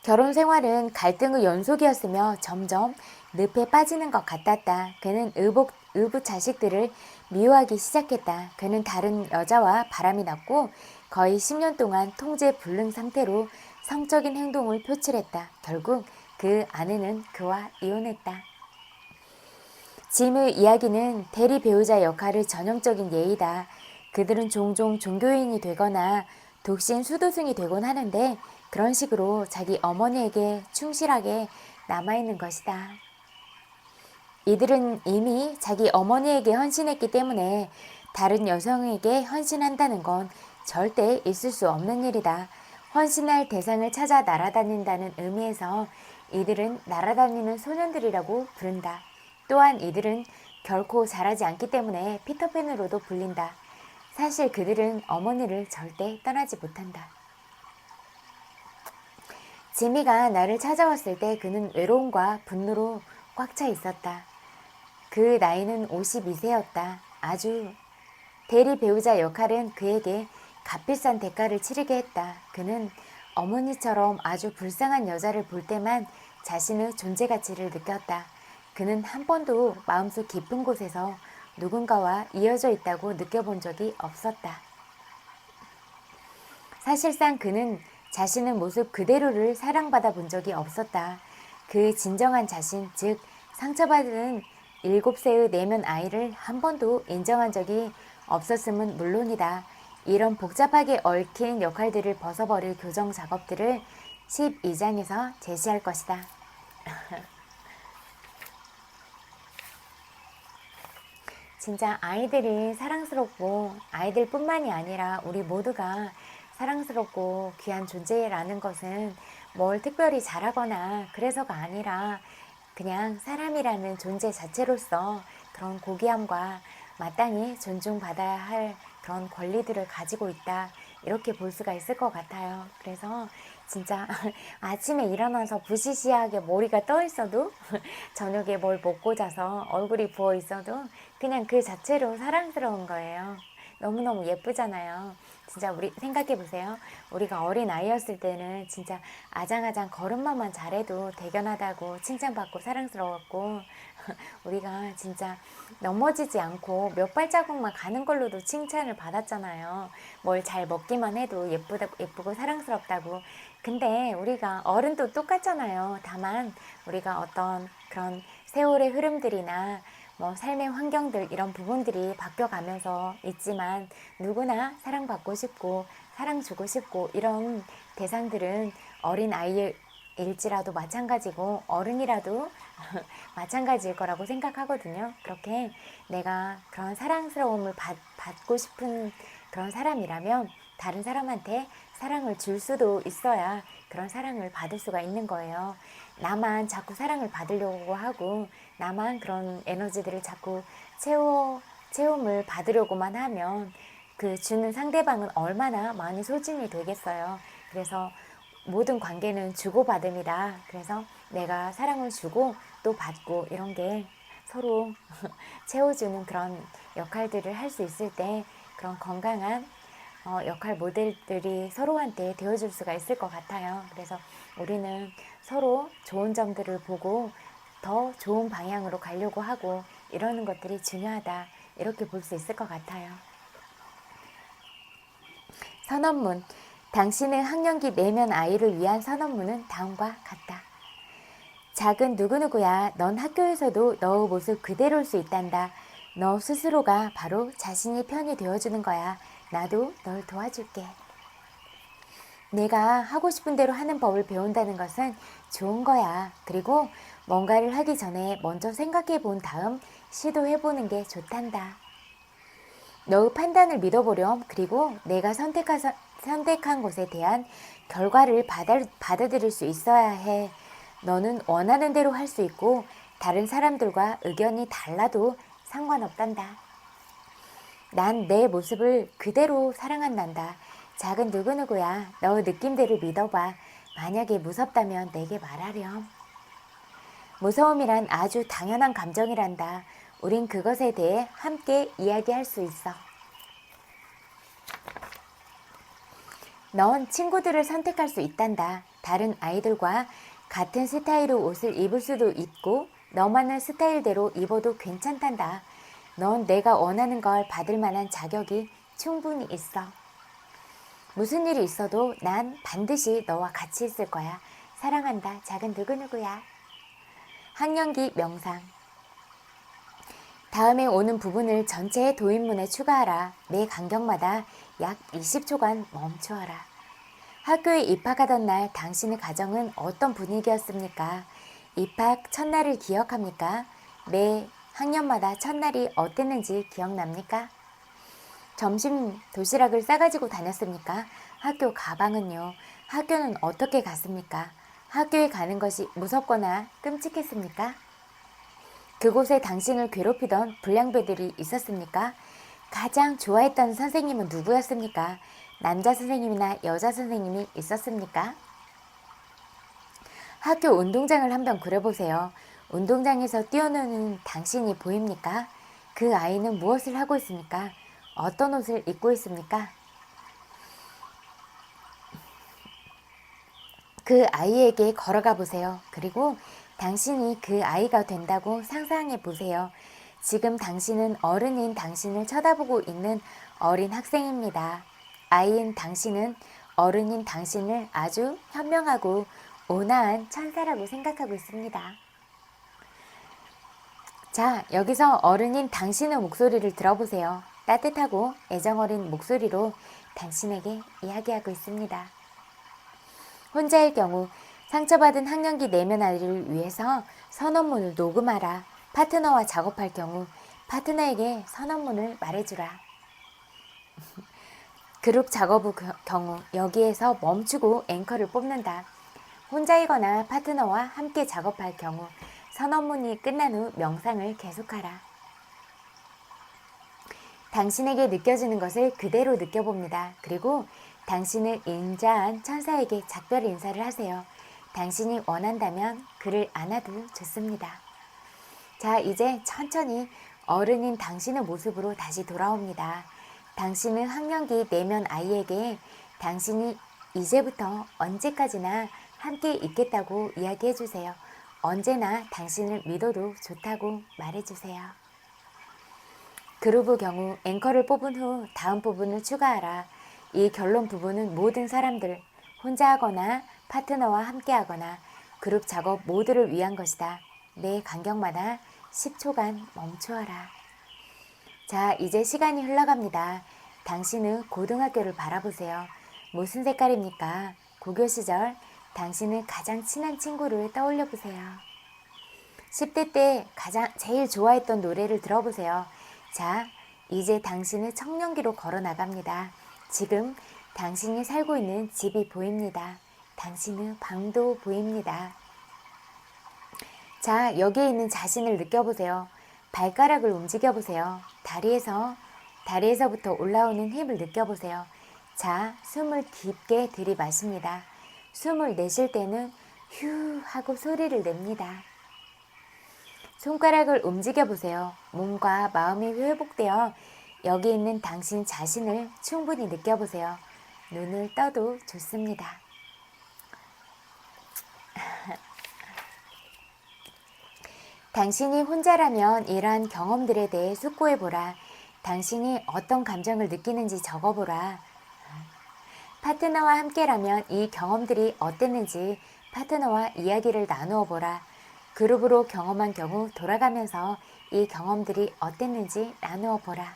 결혼 생활은 갈등의 연속이었으며 점점 늪에 빠지는 것 같았다. 그는 의붓 자식들을 미워하기 시작했다. 그는 다른 여자와 바람이 났고 거의 10년 동안 통제 불능 상태로 성적인 행동을 표출했다. 결국 그 아내는 그와 이혼했다. 짐의 이야기는 대리 배우자 역할의 전형적인 예이다. 그들은 종종 종교인이 되거나 독신 수도승이 되곤 하는데 그런 식으로 자기 어머니에게 충실하게 남아있는 것이다. 이들은 이미 자기 어머니에게 헌신했기 때문에 다른 여성에게 헌신한다는 건 절대 있을 수 없는 일이다. 헌신할 대상을 찾아 날아다닌다는 의미에서 이들은 날아다니는 소년들이라고 부른다. 또한 이들은 결코 자라지 않기 때문에 피터팬으로도 불린다. 사실 그들은 어머니를 절대 떠나지 못한다. 지미가 나를 찾아왔을 때 그는 외로움과 분노로 꽉 차 있었다. 그 나이는 52세였다. 아주 대리 배우자 역할은 그에게 값비싼 대가를 치르게 했다. 그는 어머니처럼 아주 불쌍한 여자를 볼 때만 자신의 존재 가치를 느꼈다. 그는 한 번도 마음속 깊은 곳에서 누군가와 이어져 있다고 느껴본 적이 없었다. 사실상 그는 자신의 모습 그대로를 사랑받아 본 적이 없었다. 그 진정한 자신, 즉 상처받은 7세의 내면 아이를 한 번도 인정한 적이 없었음은 물론이다. 이런 복잡하게 얽힌 역할들을 벗어버릴 교정 작업들을 12장에서 제시할 것이다. 진짜 아이들이 사랑스럽고 아이들뿐만이 아니라 우리 모두가 사랑스럽고 귀한 존재라는 것은 뭘 특별히 잘하거나 그래서가 아니라 그냥 사람이라는 존재 자체로서 그런 고귀함과 마땅히 존중받아야 할 그런 권리들을 가지고 있다. 이렇게 볼 수가 있을 것 같아요. 그래서 진짜 아침에 일어나서 부시시하게 머리가 떠 있어도 저녁에 뭘 먹고 자서 얼굴이 부어 있어도 그냥 그 자체로 사랑스러운 거예요. 너무너무 예쁘잖아요. 진짜 우리 생각해 보세요. 우리가 어린 아이였을 때는 진짜 아장아장 걸음마만 잘해도 대견하다고 칭찬받고 사랑스러웠고 우리가 진짜 넘어지지 않고 몇 발자국만 가는 걸로도 칭찬을 받았잖아요. 뭘 잘 먹기만 해도 예쁘고 사랑스럽다고. 근데 우리가 어른도 똑같잖아요. 다만 우리가 어떤 그런 세월의 흐름들이나 뭐 삶의 환경들 이런 부분들이 바뀌어가면서 있지만 누구나 사랑받고 싶고 사랑 주고 싶고 이런 대상들은 어린 아이일지라도 마찬가지고 어른이라도 마찬가지일 거라고 생각하거든요. 그렇게 내가 그런 사랑스러움을 받고 싶은 그런 사람이라면 다른 사람한테 사랑을 줄 수도 있어야 그런 사랑을 받을 수가 있는 거예요. 나만 자꾸 사랑을 받으려고 하고 나만 그런 에너지들을 자꾸 채움을 받으려고만 하면 그 주는 상대방은 얼마나 많이 소진이 되겠어요. 그래서 모든 관계는 주고받음이다. 그래서 내가 사랑을 주고 또 받고 이런 게 서로 채워주는 그런 역할들을 할 수 있을 때 그런 건강한 역할 모델들이 서로한테 되어줄 수가 있을 것 같아요. 그래서 우리는 서로 좋은 점들을 보고 더 좋은 방향으로 가려고 하고 이러는 것들이 중요하다. 이렇게 볼 수 있을 것 같아요. 선언문. 당신의 학령기 내면 아이를 위한 선언문은 다음과 같다. 작은 누구누구야, 넌 학교에서도 너의 모습 그대로일 수 있단다. 너 스스로가 바로 자신이 편이 되어주는 거야. 나도 널 도와줄게. 내가 하고 싶은 대로 하는 법을 배운다는 것은 좋은 거야. 그리고 뭔가를 하기 전에 먼저 생각해 본 다음 시도해 보는 게 좋단다. 너의 판단을 믿어보렴. 그리고 내가 선택한 것에 대한 결과를 받아들일 수 있어야 해. 너는 원하는 대로 할 수 있고 다른 사람들과 의견이 달라도 상관없단다. 난 내 모습을 그대로 사랑한단다. 작은 누구누구야. 너의 느낌대로 믿어봐. 만약에 무섭다면 내게 말하렴. 무서움이란 아주 당연한 감정이란다. 우린 그것에 대해 함께 이야기할 수 있어. 넌 친구들을 선택할 수 있단다. 다른 아이들과 같은 스타일의 옷을 입을 수도 있고 너만의 스타일대로 입어도 괜찮단다. 넌 내가 원하는 걸 받을 만한 자격이 충분히 있어. 무슨 일이 있어도 난 반드시 너와 같이 있을 거야. 사랑한다. 작은 누구누구야. 학령기 명상. 다음에 오는 부분을 전체의 도입문에 추가하라. 매 간격마다 약 20초간 멈추어라. 학교에 입학하던 날 당신의 가정은 어떤 분위기였습니까? 입학 첫날을 기억합니까? 매 학년마다 첫날이 어땠는지 기억납니까? 점심 도시락을 싸가지고 다녔습니까? 학교 가방은요? 학교는 어떻게 갔습니까? 학교에 가는 것이 무섭거나 끔찍했습니까? 그곳에 당신을 괴롭히던 불량배들이 있었습니까? 가장 좋아했던 선생님은 누구였습니까? 남자 선생님이나 여자 선생님이 있었습니까? 학교 운동장을 한번 그려보세요. 운동장에서 뛰어노는 당신이 보입니까? 그 아이는 무엇을 하고 있습니까? 어떤 옷을 입고 있습니까? 그 아이에게 걸어가 보세요. 그리고 당신이 그 아이가 된다고 상상해 보세요. 지금 당신은 어른인 당신을 쳐다보고 있는 어린 학생입니다. 아이인 당신은 어른인 당신을 아주 현명하고 온화한 천사라고 생각하고 있습니다. 자, 여기서 어른인 당신의 목소리를 들어보세요. 따뜻하고 애정어린 목소리로 당신에게 이야기하고 있습니다. 혼자일 경우 상처받은 학령기 내면 아이를 위해서 선언문을 녹음하라. 파트너와 작업할 경우 파트너에게 선언문을 말해주라. 그룹 작업의 경우 여기에서 멈추고 앵커를 뽑는다. 혼자이거나 파트너와 함께 작업할 경우 선언문이 끝난 후 명상을 계속하라. 당신에게 느껴지는 것을 그대로 느껴봅니다. 그리고 당신을 인자한 천사에게 작별 인사를 하세요. 당신이 원한다면 그를 안아도 좋습니다. 자, 이제 천천히 어른인 당신의 모습으로 다시 돌아옵니다. 당신은 학령기 내면 아이에게 당신이 이제부터 언제까지나 함께 있겠다고 이야기해주세요. 언제나 당신을 믿어도 좋다고 말해주세요. 그룹의 경우 앵커를 뽑은 후 다음 부분을 추가하라. 이 결론 부분은 모든 사람들, 혼자 하거나 파트너와 함께 하거나 그룹 작업 모두를 위한 것이다. 매 간격마다 10초간 멈추어라. 자, 이제 시간이 흘러갑니다. 당신의 고등학교를 바라보세요. 무슨 색깔입니까? 고교 시절 당신의 가장 친한 친구를 떠올려 보세요. 10대 때 제일 좋아했던 노래를 들어보세요. 자, 이제 당신의 청년기로 걸어 나갑니다. 지금 당신이 살고 있는 집이 보입니다. 당신의 방도 보입니다. 자, 여기에 있는 자신을 느껴보세요. 발가락을 움직여보세요. 다리에서부터 올라오는 힘을 느껴보세요. 자, 숨을 깊게 들이마십니다. 숨을 내쉴 때는 휴 하고 소리를 냅니다. 손가락을 움직여보세요. 몸과 마음이 회복되어 여기 있는 당신 자신을 충분히 느껴보세요. 눈을 떠도 좋습니다. 당신이 혼자라면 이러한 경험들에 대해 숙고해보라. 당신이 어떤 감정을 느끼는지 적어보라. 파트너와 함께라면 이 경험들이 어땠는지 파트너와 이야기를 나누어 보라. 그룹으로 경험한 경우 돌아가면서 이 경험들이 어땠는지 나누어 보라.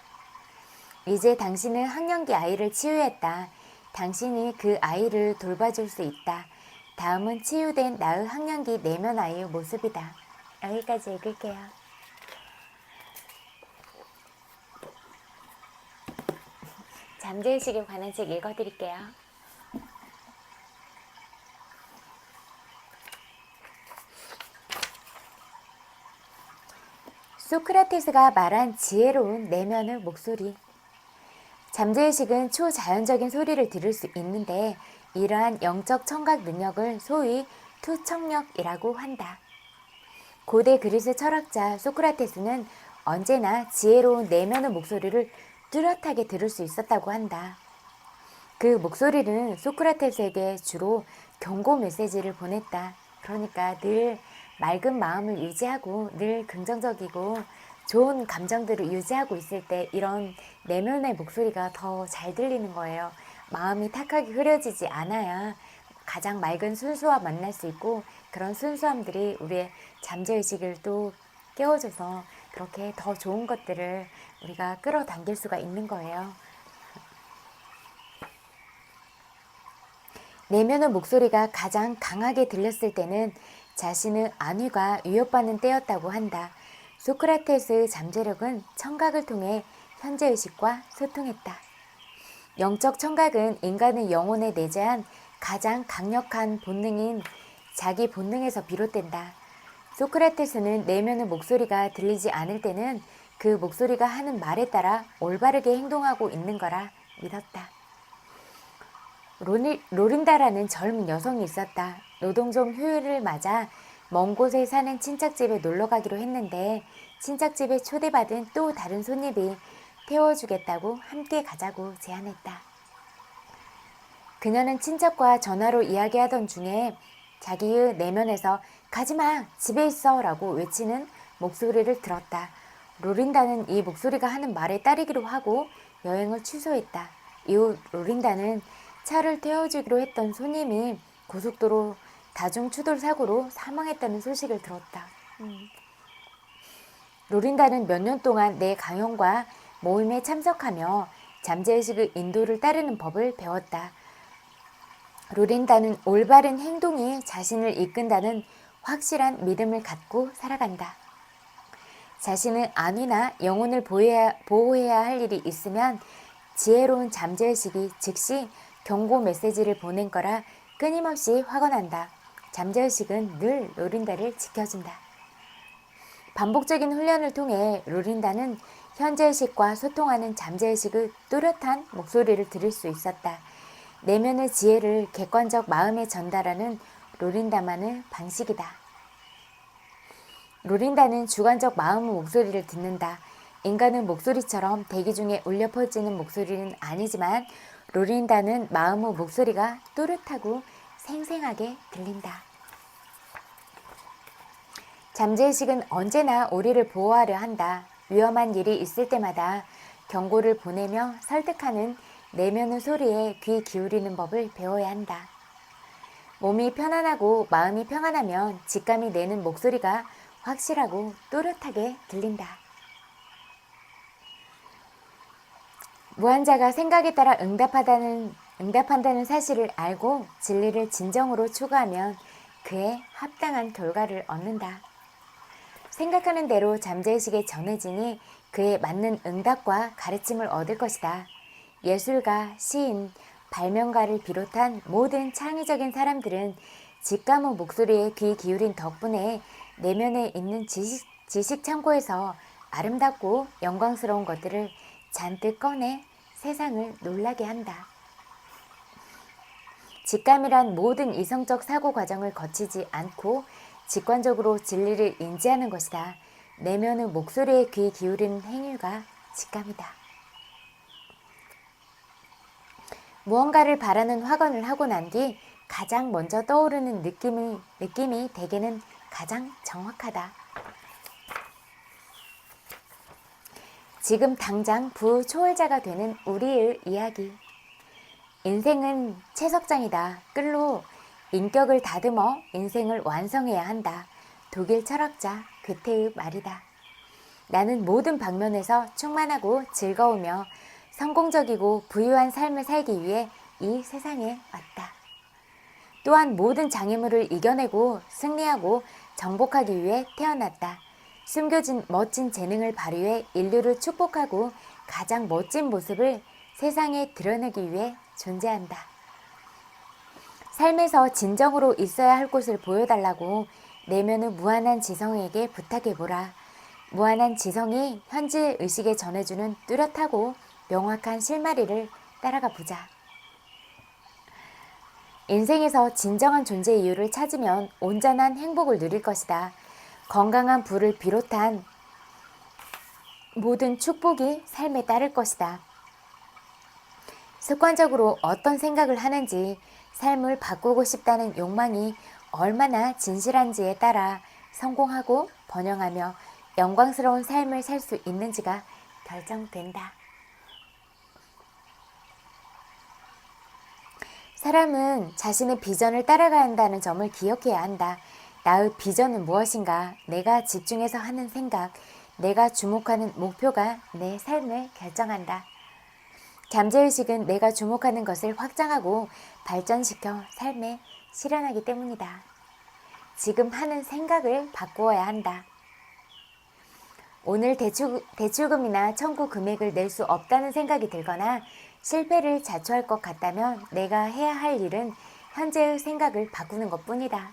이제 당신은 학령기 아이를 치유했다. 당신이 그 아이를 돌봐줄 수 있다. 다음은 치유된 나의 학령기 내면 아이의 모습이다. 여기까지 읽을게요. 잠재의식에 관한 책 읽어드릴게요. 소크라테스가 말한 지혜로운 내면의 목소리. 잠재의식은 초자연적인 소리를 들을 수 있는데 이러한 영적 청각 능력을 소위 투청력이라고 한다. 고대 그리스 철학자 소크라테스는 언제나 지혜로운 내면의 목소리를 뚜렷하게 들을 수 있었다고 한다. 그 목소리는 소크라테스에게 주로 경고 메시지를 보냈다. 그러니까 늘 맑은 마음을 유지하고 늘 긍정적이고 좋은 감정들을 유지하고 있을 때 이런 내면의 목소리가 더 잘 들리는 거예요. 마음이 탁하게 흐려지지 않아야 가장 맑은 순수와 만날 수 있고, 그런 순수함들이 우리의 잠재의식을 또 깨워줘서 그렇게 더 좋은 것들을 우리가 끌어당길 수가 있는 거예요. 내면의 목소리가 가장 강하게 들렸을 때는 자신의 안위가 위협받는 때였다고 한다. 소크라테스의 잠재력은 청각을 통해 현재의식과 소통했다. 영적 청각은 인간의 영혼에 내재한 가장 강력한 본능인 자기 본능에서 비롯된다. 소크라테스는 내면의 목소리가 들리지 않을 때는 그 목소리가 하는 말에 따라 올바르게 행동하고 있는 거라 믿었다. 로린다라는 젊은 여성이 있었다. 노동종 휴일을 맞아 먼 곳에 사는 친척집에 놀러 가기로 했는데 친척집에 초대받은 또 다른 손님이 태워주겠다고 함께 가자고 제안했다. 그녀는 친척과 전화로 이야기하던 중에 자기의 내면에서 가지마, 집에 있어 라고 외치는 목소리를 들었다. 로린다는 이 목소리가 하는 말에 따르기로 하고 여행을 취소했다. 이후 로린다는 차를 태워주기로 했던 손님이 고속도로 다중추돌 사고로 사망했다는 소식을 들었다. 로린다는 몇 년 동안 내 강연과 모임에 참석하며 잠재의식의 인도를 따르는 법을 배웠다. 로린다는 올바른 행동이 자신을 이끈다는 확실한 믿음을 갖고 살아간다. 자신의 안위나 영혼을 보호해야 할 일이 있으면 지혜로운 잠재의식이 즉시 경고 메시지를 보낸 거라 끊임없이 확언한다. 잠재의식은 늘 로린다를 지켜준다. 반복적인 훈련을 통해 로린다는 현재의식과 소통하는 잠재의식의 뚜렷한 목소리를 들을 수 있었다. 내면의 지혜를 객관적 마음에 전달하는 로린다만의 방식이다. 로린다는 주관적 마음의 목소리를 듣는다. 인간의 목소리처럼 대기 중에 울려 퍼지는 목소리는 아니지만 로린다는 마음의 목소리가 또렷하고 생생하게 들린다. 잠재의식은 언제나 우리를 보호하려 한다. 위험한 일이 있을 때마다 경고를 보내며 설득하는 내면의 소리에 귀 기울이는 법을 배워야 한다. 몸이 편안하고 마음이 평안하면 직감이 내는 목소리가 확실하고 또렷하게 들린다. 무한자가 생각에 따라 응답한다는 사실을 알고 진리를 진정으로 추구하면 그에 합당한 결과를 얻는다. 생각하는 대로 잠재의식에 전해지니 그에 맞는 응답과 가르침을 얻을 것이다. 예술가, 시인, 발명가를 비롯한 모든 창의적인 사람들은 직감의 목소리에 귀 기울인 덕분에 내면에 있는 지식 창고에서 아름답고 영광스러운 것들을 잔뜩 꺼내 세상을 놀라게 한다. 직감이란 모든 이성적 사고 과정을 거치지 않고 직관적으로 진리를 인지하는 것이다. 내면의 목소리에 귀 기울이는 행위가 직감이다. 무언가를 바라는 확언을 하고 난 뒤 가장 먼저 떠오르는 느낌이 대개는 가장 정확하다. 지금 당장 부초월자가 되는 우리의 이야기. 인생은 채석장이다. 끌로 인격을 다듬어 인생을 완성해야 한다. 독일 철학자 괴테의 말이다. 나는 모든 방면에서 충만하고 즐거우며 성공적이고 부유한 삶을 살기 위해 이 세상에 왔다. 또한 모든 장애물을 이겨내고 승리하고 정복하기 위해 태어났다. 숨겨진 멋진 재능을 발휘해 인류를 축복하고 가장 멋진 모습을 세상에 드러내기 위해 존재한다. 삶에서 진정으로 있어야 할 곳을 보여달라고 내면의 무한한 지성에게 부탁해보라. 무한한 지성이 현재 의식에 전해주는 뚜렷하고 명확한 실마리를 따라가 보자. 인생에서 진정한 존재 이유를 찾으면 온전한 행복을 누릴 것이다. 건강한 부를 비롯한 모든 축복이 삶에 따를 것이다. 습관적으로 어떤 생각을 하는지, 삶을 바꾸고 싶다는 욕망이 얼마나 진실한지에 따라 성공하고 번영하며 영광스러운 삶을 살 수 있는지가 결정된다. 사람은 자신의 비전을 따라가야 한다는 점을 기억해야 한다. 나의 비전은 무엇인가? 내가 집중해서 하는 생각, 내가 주목하는 목표가 내 삶을 결정한다. 잠재의식은 내가 주목하는 것을 확장하고 발전시켜 삶에 실현하기 때문이다. 지금 하는 생각을 바꾸어야 한다. 오늘 대출금이나 청구 금액을 낼 수 없다는 생각이 들거나 실패를 자초할 것 같다면 내가 해야 할 일은 현재의 생각을 바꾸는 것뿐이다.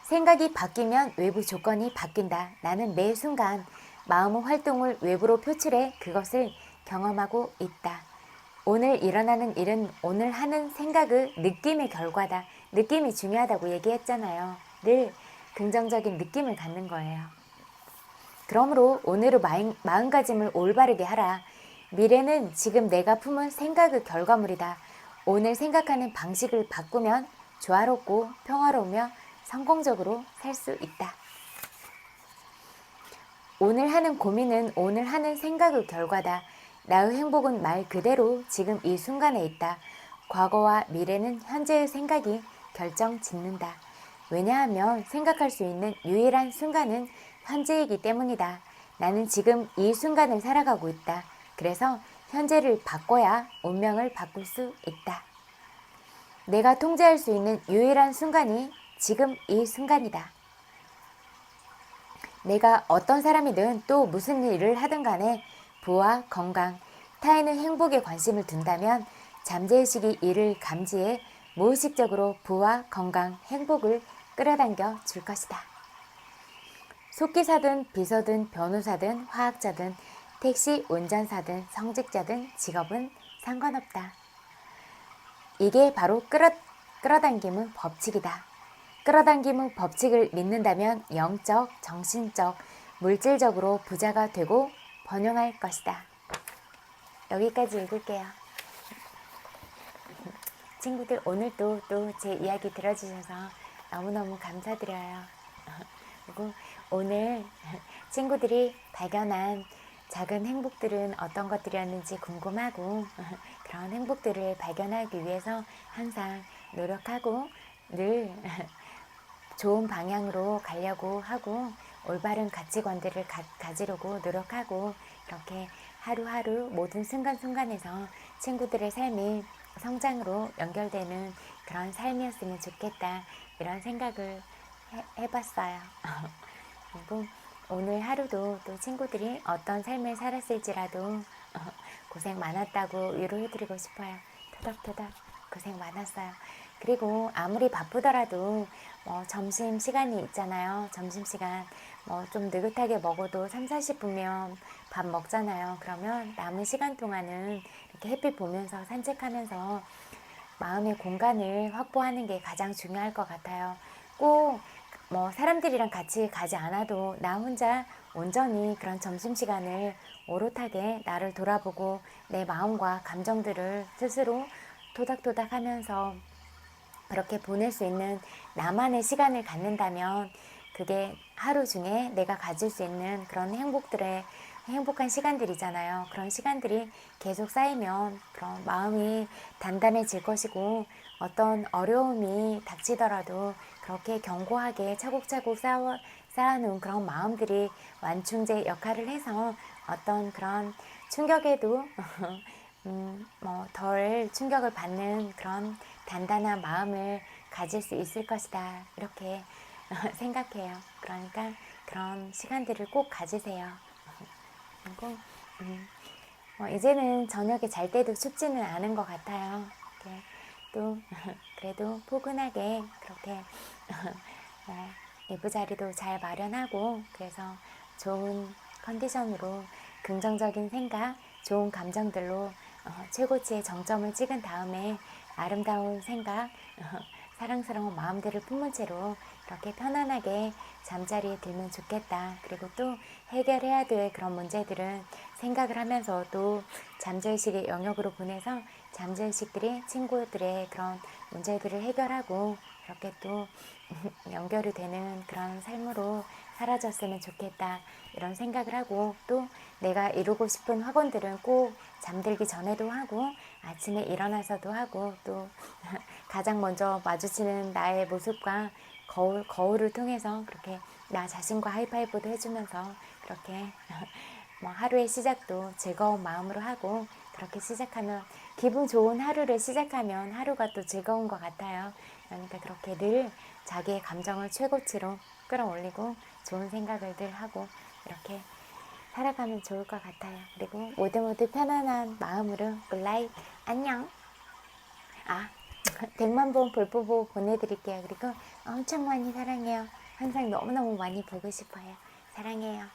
생각이 바뀌면 외부 조건이 바뀐다. 나는 매 순간 마음의 활동을 외부로 표출해 그것을 경험하고 있다. 오늘 일어나는 일은 오늘 하는 생각의 느낌의 결과다. 느낌이 중요하다고 얘기했잖아요. 늘 긍정적인 느낌을 갖는 거예요. 그러므로 오늘의 마음가짐을 올바르게 하라. 미래는 지금 내가 품은 생각의 결과물이다. 오늘 생각하는 방식을 바꾸면 조화롭고 평화로우며 성공적으로 살 수 있다. 오늘 하는 고민은 오늘 하는 생각의 결과다. 나의 행복은 말 그대로 지금 이 순간에 있다. 과거와 미래는 현재의 생각이 결정짓는다. 왜냐하면 생각할 수 있는 유일한 순간은 현재이기 때문이다. 나는 지금 이 순간을 살아가고 있다. 그래서 현재를 바꿔야 운명을 바꿀 수 있다. 내가 통제할 수 있는 유일한 순간이 지금 이 순간이다. 내가 어떤 사람이든 또 무슨 일을 하든 간에 부와 건강, 타인의 행복에 관심을 둔다면 잠재의식이 이를 감지해 무의식적으로 부와 건강, 행복을 끌어당겨 줄 것이다. 속기사든 비서든 변호사든 화학자든 택시 운전사든 성직자든 직업은 상관없다. 이게 바로 끌어당김의 법칙이다. 끌어당김의 법칙을 믿는다면 영적, 정신적, 물질적으로 부자가 되고 번영할 것이다. 여기까지 읽을게요. 친구들, 오늘도 또 제 이야기 들어주셔서 너무너무 감사드려요. 그리고 오늘 친구들이 발견한 작은 행복들은 어떤 것들이었는지 궁금하고 그런 행복들을 발견하기 위해서 항상 노력하고 늘 좋은 방향으로 가려고 하고 올바른 가치관들을 가지려고 노력하고 이렇게 하루하루 모든 순간순간에서 친구들의 삶이 성장으로 연결되는 그런 삶이었으면 좋겠다 이런 생각을 해봤어요. 그리고 오늘 하루도 또 친구들이 어떤 삶을 살았을지라도 고생 많았다고 위로해드리고 싶어요. 토닥토닥 고생 많았어요. 그리고 아무리 바쁘더라도 점심시간이 있잖아요. 점심시간 좀 느긋하게 먹어도 3, 40분면 밥 먹잖아요. 그러면 남은 시간 동안은 이렇게 햇빛 보면서 산책하면서 마음의 공간을 확보하는 게 가장 중요할 것 같아요. 꼭 사람들이랑 같이 가지 않아도 나 혼자 온전히 그런 점심시간을 오롯하게 나를 돌아보고 내 마음과 감정들을 스스로 토닥토닥 하면서 그렇게 보낼 수 있는 나만의 시간을 갖는다면 그게 하루 중에 내가 가질 수 있는 그런 행복한 시간들이잖아요. 그런 시간들이 계속 쌓이면 그런 마음이 단단해질 것이고 어떤 어려움이 닥치더라도 그렇게 견고하게 차곡차곡 쌓아놓은 그런 마음들이 완충제 역할을 해서 어떤 그런 충격에도 덜 충격을 받는 그런 단단한 마음을 가질 수 있을 것이다 이렇게 생각해요. 그러니까 그런 시간들을 꼭 가지세요. 그리고 이제는 저녁에 잘 때도 춥지는 않은 것 같아요. 이렇게 또 그래도 포근하게 그렇게 내부자리도 잘 마련하고 그래서 좋은 컨디션으로 긍정적인 생각, 좋은 감정들로 최고치의 정점을 찍은 다음에 아름다운 생각, 사랑스러운 마음들을 품은 채로 이렇게 편안하게 잠자리에 들면 좋겠다. 그리고 또 해결해야 될 그런 문제들은 생각을 하면서 또 잠재의식의 영역으로 보내서 잠재의식들이 친구들의 그런 문제들을 해결하고 이렇게 또 연결이 되는 그런 삶으로 사라졌으면 좋겠다. 이런 생각을 하고 또 내가 이루고 싶은 학원들은 꼭 잠들기 전에도 하고 아침에 일어나서도 하고 또 가장 먼저 마주치는 나의 모습과 거울을 통해서 그렇게 나 자신과 하이파이브도 해주면서 그렇게 뭐 하루의 시작도 즐거운 마음으로 하고 그렇게 시작하면 기분 좋은 하루를 시작하면 하루가 또 즐거운 것 같아요. 그러니까 그렇게 늘 자기의 감정을 최고치로 끌어올리고 좋은 생각을 늘 하고 이렇게 살아가면 좋을 것 같아요. 그리고 모두 편안한 마음으로 굿나잇 안녕. 아 100만 번 볼뽀보 보내드릴게요. 그리고 엄청 많이 사랑해요. 항상 너무너무 많이 보고 싶어요. 사랑해요.